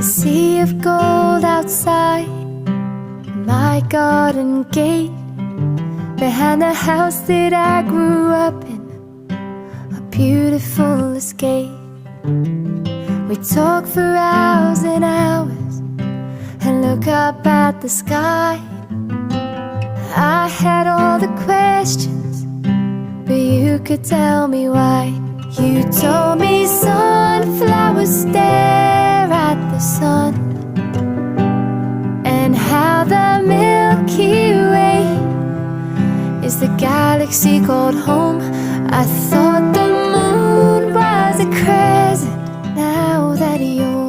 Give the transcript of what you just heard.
sea of gold outside my garden gate, behind the house that I grew up in, a beautiful escape. We talk for hours and hours and look up at the sky. I had all the questions, but you could tell me why. You told me sunflowers stare at the sun, and how the Milky Way is the galaxy called home. I thought the moon was a crescent, now that you're